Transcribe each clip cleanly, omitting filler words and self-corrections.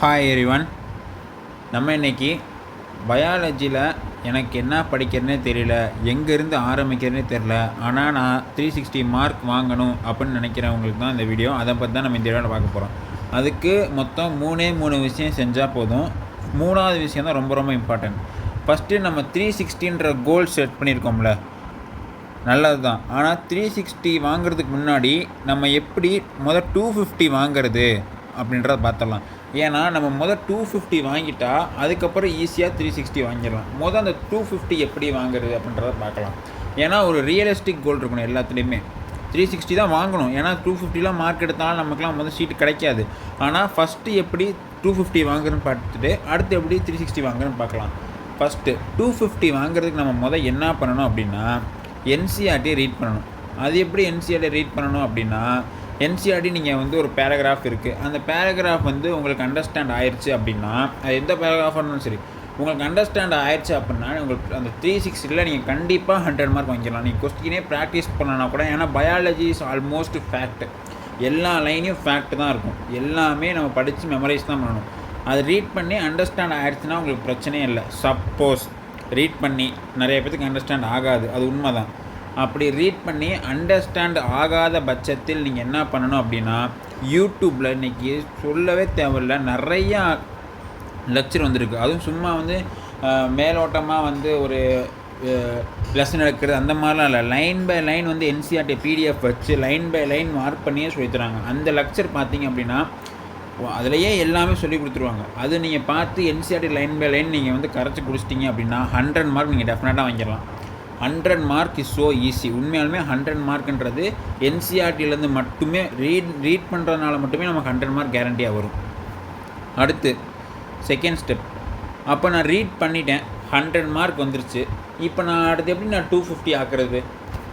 Hi everyone. நம்ம இன்றைக்கி பயாலஜியில் எனக்கு என்ன படிக்கிறதுனே தெரியல, எங்கேருந்து ஆரம்பிக்கிறதுனே தெரில, ஆனால் நான் 360 மார்க் வாங்கணும் அப்படின்னு நினைக்கிறவங்களுக்கு தான் இந்த வீடியோ. அதை பற்றி தான் நம்ம இந்த வீடியோவில் பார்க்க போகிறோம். அதுக்கு மொத்தம் மூணு விஷயம் செஞ்சால் போதும். மூணாவது விஷயம் தான் ரொம்ப ரொம்ப இம்பார்ட்டன்ட். ஃபஸ்ட்டு நம்ம 360ன்ற கோல் செட் பண்ணியிருக்கோம்ல, நல்லது தான். ஆனால் 360 வாங்குறதுக்கு முன்னாடி நம்ம எப்படி 250 வாங்குறது அப்படின்றத பார்த்துடலாம். ஏன்னா நம்ம 250 வாங்கிட்டா அதுக்கப்புறம் ஈஸியாக 360 வாங்கிடலாம். அந்த 250 எப்படி வாங்குறது அப்படின்றத பார்க்கலாம். ஏன்னா ஒரு ரியலிஸ்டிக் கோல் இருக்கணும் எல்லாத்துலேயுமே. 360 தான் வாங்கணும். ஏன்னா 250 மார்க் எடுத்தாலும் நமக்குலாம் சீட்டு கிடைக்காது. ஆனால் ஃபஸ்ட்டு எப்படி 250 வாங்குறதுன்னு பார்த்துட்டு அடுத்து எப்படி 360 வாங்குறதுன்னு பார்க்கலாம். ஃபஸ்ட்டு 250 வாங்குறதுக்கு நம்ம என்ன பண்ணணும் அப்படின்னா, என்சிஆர்டி ரீட் பண்ணணும். அது எப்படி என்சிஆர்டி ரீட் பண்ணணும் அப்படின்னா, என்சிஆர்டி நீங்கள் ஒரு பேராகிராஃப் இருக்குது. அந்த பேராகிராஃப் உங்களுக்கு அண்டர்ஸ்டாண்ட் ஆயிடுச்சு அப்படின்னா, அது எந்த பேராகிராஃபாக இருந்தாலும் சரி, உங்களுக்கு அண்டர்ஸ்டாண்ட் ஆயிடுச்சு அப்படின்னா உங்களுக்கு அந்த 360 நீங்கள் கண்டிப்பாக 100 மார்க் வாங்கிடலாம். நீங்கள் கொஸ்டினே ப்ராக்டிஸ் பண்ணனா கூட. ஏன்னா பயாலஜி இஸ் ஆல்மோஸ்ட் ஃபேக்ட். எல்லா லைனையும் ஃபேக்ட் தான் இருக்கும். எல்லாமே நம்ம படித்து மெமரைஸ் தான் பண்ணணும். அது ரீட் பண்ணி அண்டர்ஸ்டாண்ட் ஆகிடுச்சுன்னா உங்களுக்கு பிரச்சனையே இல்லை. சப்போஸ் ரீட் பண்ணி நிறைய பேருக்கு அண்டர்ஸ்டாண்ட் ஆகாது, அது உண்மை தான். அப்படி ரீட் பண்ணி அண்டர்ஸ்டாண்ட் ஆகாத பட்சத்தில் நீங்கள் என்ன பண்ணணும் அப்படின்னா, யூடியூப்பில் இன்றைக்கி சொல்லவே தேவையில்லை, நிறையா லெக்சர் வந்திருக்கு. அதுவும் சும்மா மேலோட்டமாக ஒரு லெசன் எடுக்கிறது அந்த மாதிரிலாம் இல்லை. Line by line NCERT PDF வச்சு லைன் பை லைன் மார்க் பண்ணியே சொல்லித்தராங்க. அந்த லெக்சர் பார்த்தீங்க அப்படின்னா அதிலையே எல்லாமே சொல்லி கொடுத்துருவாங்க. அது நீங்கள் பார்த்து என்சிஆர்டி லைன் பை லைன் நீங்கள் கரைச்சி குடிச்சிட்டிங்க அப்படின்னா 100 மார்க் நீங்கள் டெஃபினட்டாக வாங்கிடலாம். 100 மார்க் இஸ் ஸோ ஈஸி. உண்மையாலுமே 100 மார்க்குன்றது என்சிஆர்டிலேருந்து மட்டுமே ரீட் பண்ணுறதுனால மட்டுமே நமக்கு 100 மார்க் கேரண்டியாக வரும். அடுத்து செகண்ட் ஸ்டெப். அப்போ நான் ரீட் பண்ணிட்டேன், 100 மார்க் வந்துருச்சு. இப்போ நான் அடுத்து எப்படி நான் 250 ஆக்குறது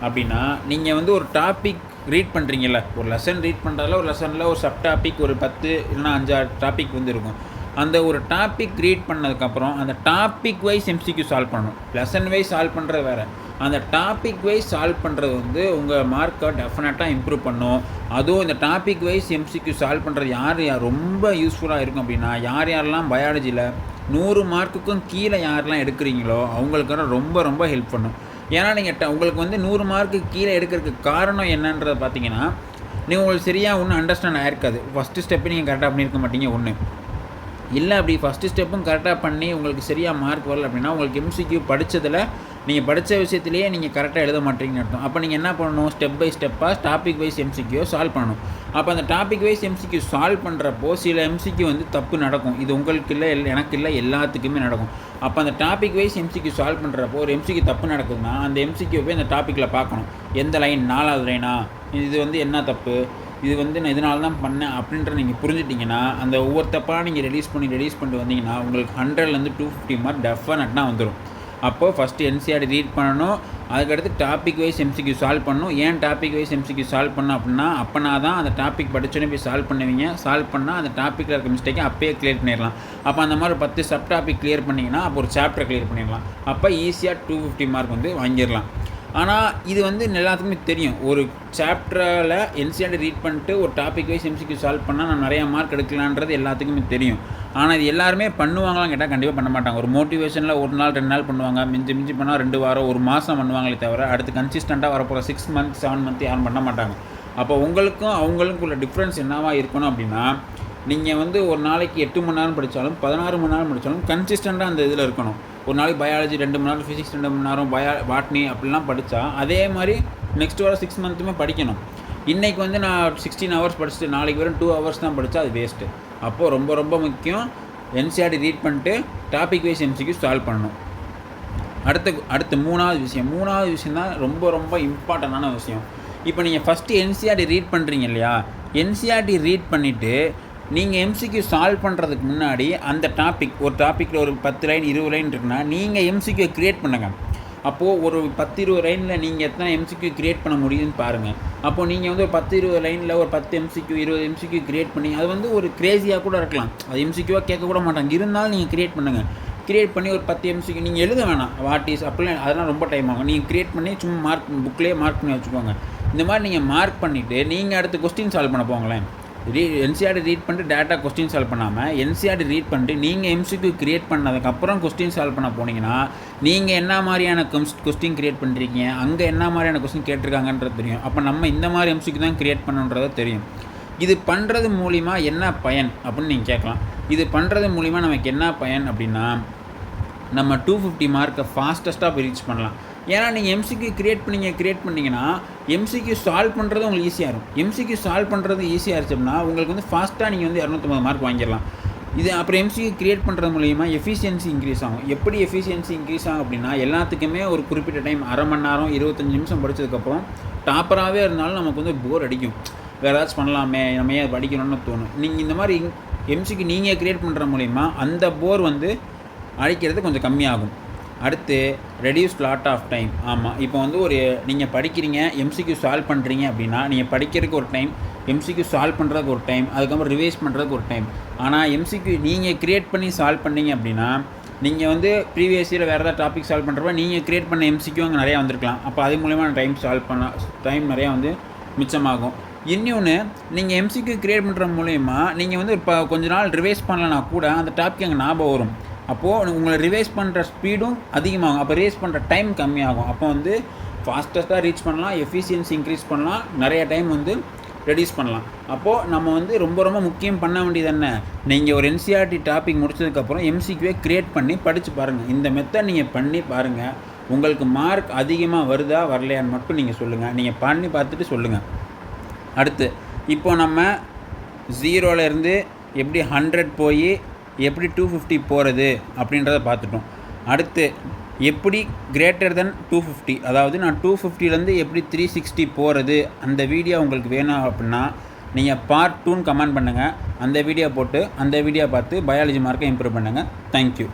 அப்படின்னா, நீங்கள் ஒரு டாபிக் ரீட் பண்ணுறீங்கல்ல, ஒரு லெசன் ரீட் பண்ணுறதுல ஒரு லெசனில் ஒரு சப் டாபிக் ஒரு 10 இல்லைனா 5 டாபிக் இருக்கும். அந்த ஒரு டாபிக் ரீட் பண்ணதுக்கப்புறம் அந்த டாபிக் வைஸ் எம்சிக்யூ சால்வ் பண்ணணும். லெசன் வைஸ் சால்வ் பண்ணுறது வேறு. அந்த டாபிக் வைஸ் சால்வ் பண்ணுறது உங்கள் மார்க்கை டெஃபினட்டாக இம்ப்ரூவ் பண்ணும். அதுவும் இந்த டாபிக் வைஸ் எம்சிக்யூ சால்வ் பண்ணுறது யார் ரொம்ப யூஸ்ஃபுல்லாக இருக்கும் அப்படின்னா, யாரெல்லாம் பயாலஜியில் 100 மார்க்குக்கும் கீழே யாரெல்லாம் எடுக்கிறீங்களோ அவங்களுக்கு ரொம்ப ரொம்ப ஹெல்ப் பண்ணும். ஏன்னா நீங்கள் உங்களுக்கு 100 மார்க்கு கீழே எடுக்கிறதுக்கு காரணம் என்னன்றதை பார்த்தீங்கன்னா, நீங்கள் உங்களுக்கு சரியாக ஒன்றும் அண்டர்ஸ்டாண்ட் ஆகிருக்காது. ஃபஸ்ட்டு ஸ்டெப்பை நீங்கள் கரெக்டாக பண்ணியிருக்க மாட்டீங்க. ஒன்று இல்லை, அப்படி ஃபஸ்ட்டு ஸ்டெப்பும் கரெக்டாக பண்ணி உங்களுக்கு சரியாக மார்க் வரல அப்படின்னா, உங்களுக்கு எம்சிக்யூ படித்ததில் நீங்கள் படித்த விஷயத்துலேயே நீங்கள் கரெக்டாக எழுத மாட்டீங்கன்னு அர்த்தம். அப்போ நீங்கள் என்ன பண்ணணும், ஸ்டெப் பை ஸ்டெப்பாக டாபிக் வைஸ் எம்சிக்யூ சால்வ் பண்ணணும். அப்போ அந்த டாபிக் வைஸ் எம்சிக்யூ சால்வ் பண்ணுறப்போ சில எம்சிக்யூ தப்பு நடக்கும். இது உங்களுக்கு இல்லை, எனக்கு இல்லை, எல்லாத்துக்குமே நடக்கும். அப்போ அந்த டாபிக் வைஸ் எம்சிக்யூ சால்வ் பண்ணுறப்போ ஒரு எம்சிக்யூ தப்பு நடக்குதுன்னா அந்த எம்சிக்யூ போய் அந்த டாப்பிக்கில் பார்க்கணும். எந்த லைன், 4வது லைனா, இது என்ன தப்பு, இது நான் இதனால தான் பண்ணேன் அப்படின்ற நீங்கள் புரிஞ்சிட்டிங்கன்னா, அந்த ஒவ்வொரு தப்பாக நீங்கள் ரிலீஸ் பண்ணிட்டு வந்தீங்கன்னா உங்களுக்கு 100லேருந்து 250 மார்க் டெஃபினட்டாக வந்துடும். அப்போது ஃபஸ்ட்டு என்சிஆர்டி ரீட் பண்ணணும். அதுக்கடுத்து டாபிக் வைஸ் எம்சிக்யூ சால்வ் பண்ணணும். ஏன் டாபிக் வைஸ் எம்சிக்யூ சால்வ் பண்ணணும் அப்படின்னா, அப்போனா தான் அந்த டாபிக் படித்தோன்னே போய் சால்வ் பண்ணுவீங்க. சால்வ் பண்ணால் அந்த டாப்பிக்கில் இருக்க மிஸ்டேக்கை அப்போயே கிளியர் பண்ணிடலாம். அப்போ அந்த மாதிரி 10 சப் டாபிக் கிளியர் பண்ணிங்கன்னா அப்போ ஒரு சாப்டர் கிளியர் பண்ணிடலாம். அப்போ ஈஸியாக 250 மார்க் வாங்கிடலாம். ஆனால் இது எல்லாத்துக்குமே தெரியும். ஒரு சாப்டரில் என்சிஆர்டி ரீட் பண்ணிட்டு ஒரு டாபிக் வைஸ் எம்சிக்யூ சால்வ் பண்ணால் நான் நிறையா மார்க் எடுக்கலான்றது எல்லாத்துக்குமே தெரியும். ஆனால் இது எல்லாருமே பண்ணுவாங்களான்னு கேட்டால் கண்டிப்பாக பண்ண மாட்டாங்க. ஒரு மோட்டிவேஷனில் 1 நாள் 2 நாள் பண்ணுவாங்க. மிஞ்சி பண்ணால் 2 வாரம் 1 மாதம் பண்ணுவாங்களே தவிர அடுத்து கன்சிஸ்டண்ட்டாக வரப்போகிற 6 மந்த் 7 மந்த் யாரும் பண்ண மாட்டாங்க. அப்போ உங்களுக்கும் அவங்களுக்கும் உள்ள டிஃப்ரென்ஸ் என்னவா இருக்கணும் அப்படின்னா, நீங்கள் ஒரு நாளைக்கு 8 மணி நேரம் படித்தாலும் 16 மணி நேரம் படித்தாலும் கன்சிஸ்டண்ட்டாக அந்த இதில் இருக்கணும். ஒரு நாளைக்கு பயாலஜி 2 மணி நேரம், ஃபிசிக்ஸ் 2 மணி நேரம், பாட்னி அப்படிலாம் படித்தா அதே மாதிரி நெக்ஸ்ட் வர 6 மந்த்துமே படிக்கணும். இன்றைக்கி நான் 16 ஹவர்ஸ் படிச்சுட்டு நாளைக்கு வெறும் 2 ஹவர்ஸ் தான் படித்தா அது வேஸ்ட்டு. அப்போது ரொம்ப ரொம்ப முக்கியம் என்சிஆர்டி ரீட் பண்ணிட்டு டாபிக் வைஸ் எம்சிக்யூ சால்வ் பண்ணணும். அடுத்து மூணாவது விஷயம் தான் ரொம்ப ரொம்ப இம்பார்ட்டண்டான விஷயம். இப்போ நீங்கள் ஃபஸ்ட்டு என்சிஆர்டி ரீட் பண்ணுறீங்க இல்லையா, என்சிஆர்டி ரீட் பண்ணிவிட்டு நீங்கள் எம்சிக்யூ சால்வ் பண்ணுறதுக்கு முன்னாடி அந்த ஒரு டாப்பிக்கில் ஒரு 10 லைன் 20 லைன் இருக்குன்னா நீங்கள் எம்சிக்யூ க்ரியேட் பண்ணுங்கள். அப்போது ஒரு 10-20 லைனில் நீங்கள் எத்தனை எம்சிக்யூ க்ரியேட் பண்ண முடியுதுன்னு பாருங்கள். அப்போது நீங்கள் ஒரு 10-20 லைனில் ஒரு 10 எம்சிக்யூ 20 எம்சிக்யூ க்ரியேட் பண்ணி அது ஒரு க்ரேஸியாக கூட இருக்கலாம். அது எம்சிக்யூவாக கேட்கக்கூட மாட்டாங்க. இருந்தாலும் நீங்கள் க்ரியேட் பண்ணுங்கள். க்ரியேட் பண்ணி ஒரு 10 எம்சிக்யூ நீங்கள் எழுத வேணாம். வாட் இஸ் அப்படிலாம் அதெல்லாம் ரொம்ப டைம் ஆகும். நீங்கள் க்ரியேட் பண்ணி சும்மா புக்லேயே மார்க் பண்ணி வச்சுக்கோங்க. இந்த மாதிரி நீங்கள் மார்க் பண்ணிவிட்டு நீங்கள் அடுத்து கொஸ்டின் சால்வ் பண்ண போங்களேன். என்சிஆர்டி ரீட் பண்ணிட்டு டேரெக்டாக கொஸ்டின் சால்வ் பண்ணாமல் என்சிஆர்டி ரீட் பண்ணிட்டு நீங்கள் எம்சிக்யூ கிரியேட் பண்ணதுக்கப்புறம் கொஸ்டின் சால்வ் பண்ண போனீங்கன்னா நீங்கள் என்ன மாதிரியான கொஸ்டின் கிரியேட் பண்ணுறீங்க, அங்கே என்ன மாதிரியான கொஸ்டின் கேட்டிருக்காங்கன்றது தெரியும். அப்போ நம்ம இந்த மாதிரி எம்சிக்யூ தான் கிரியேட் பண்ணுன்றதை தெரியும். இது பண்ணுறது மூலிமா என்ன பயன் அப்படின்னு நீங்கள் கேட்கலாம். இது பண்ணுறது மூலிமா நமக்கு என்ன பயன் அப்படின்னா, நம்ம 250 மார்க்கை ஃபாஸ்டஸ்ட்டாக போய் ரீச் பண்ணலாம். ஏன்னா நீங்கள் எம்சிக்யூ கிரியேட் பண்ணிங்கன்னா எம்சிக்யூ சால்வ் பண்ணுறது உங்களுக்கு ஈஸியாக இருக்கும். எம்சிக்யூ சால்வ் பண்ணுறது ஈஸியாக இருந்துச்சுன்னா உங்களுக்கு வந்து ஃபாஸ்ட்டாக நீங்கள் வந்து 250 மார்க் வாங்கிடலாம். இது அப்புறம் எம்சிக்யூ கிரியேட் பண்ணுறது மூலிமா எஃபிஷியன்சி இன்க்ரீஸ் ஆகும். எப்படி எஃபிஷியன்சி இன்க்ரீஸ் ஆகும் அப்படின்னா, எல்லாத்துக்குமே ஒரு குறிப்பிட்ட டைம் அரை மணி நேரம் 25 நிமிஷம் படித்ததுக்கப்புறம் டாப்பராகவே இருந்தாலும் நமக்கு வந்து போர் அடிக்கும். வேறு ஏதாச்சும் பண்ணலாமே, நம்ம ஏன் படிக்கணும்னு தோணும். நீங்கள் இந்த மாதிரி எம்சிக்யூ நீங்கள் கிரியேட் பண்ணுற மூலிமா அந்த போர் வந்து அழிக்கிறது கொஞ்சம் கம்மியாகும். அடுத்து ரெடியூஸ் லாட் ஆஃப் டைம். ஆமாம், இப்போ வந்து நீங்கள் படிக்கிறீங்க, எம்சிக்யூ சால்வ் பண்ணுறீங்க அப்படின்னா நீங்கள் படிக்கிறதுக்கு ஒரு டைம், எம்சிக்யூ சால்வ் பண்ணுறதுக்கு ஒரு டைம், அதுக்கப்புறம் ரிவைஸ் பண்ணுறதுக்கு ஒரு டைம். ஆனால் எம்சிக்யூ நீங்கள் கிரியேட் பண்ணி சால்வ் பண்ணீங்க அப்படின்னா நீங்கள் வந்து ப்ரீவியஸ் இயரில் வேறு ஏதாவது டாபிக் சால்வ் பண்ணுறப்ப நீங்கள் கிரியேட் பண்ண எம்சிக்யூ அங்கே நிறையா வந்திருக்கலாம். அப்போ அது மூலமாக டைம் நிறையா வந்து மிச்சமாகும். இன்னொன்று, நீங்கள் எம்சிக்யூ கிரியேட் பண்ணுற மூலயமா நீங்கள் வந்து இப்போ கொஞ்ச நாள் ரிவைஸ் பண்ணலனா கூட அந்த டாபிக் அங்கே ஞாபகம் வரும். அப்போது உங்களை ரிவைஸ் பண்ணுற ஸ்பீடும் அதிகமாகும். அப்போ ரிவைஸ் பண்ணுற டைம் கம்மியாகும். அப்போ வந்து ஃபாஸ்டஸ்ட்டாக ரீச் பண்ணலாம், எஃபிஷியன்சி இன்க்ரீஸ் பண்ணலாம், நிறைய டைம் வந்து ரெடியூஸ் பண்ணலாம். அப்போது நம்ம வந்து ரொம்ப ரொம்ப முக்கியம் பண்ண வேண்டியது என்ன, நீங்கள் ஒரு என்சிஆர்டி டாபிக் முடிச்சதுக்கப்புறம் எம்சிக்யூவை கிரியேட் பண்ணி படித்து பாருங்கள். இந்த மெத்தட் நீங்கள் பண்ணி பாருங்கள். உங்களுக்கு மார்க் அதிகமாக வருதா வரலையான்னு மட்டும் நீங்கள் சொல்லுங்கள். நீங்கள் பண்ணி பார்த்துட்டு சொல்லுங்கள். அடுத்து இப்போ நம்ம 0லேருந்து எப்படி 100 போய் எப்படி 250 போகிறது அப்படின்றத பார்த்துட்டோம். அடுத்து எப்படி கிரேட்டர் தென் 250, அதாவது நான் 250லேருந்து எப்படி 360 போகிறது, அந்த வீடியோ உங்களுக்கு வேணும் அப்படின்னா நீங்கள் பார்ட் 2ன்னு கமெண்ட் பண்ணுங்கள். அந்த வீடியோ போட்டு அந்த வீடியோ பார்த்து பயாலஜி மார்க்கை இம்ப்ரூவ் பண்ணுங்கள். தேங்க்யூ.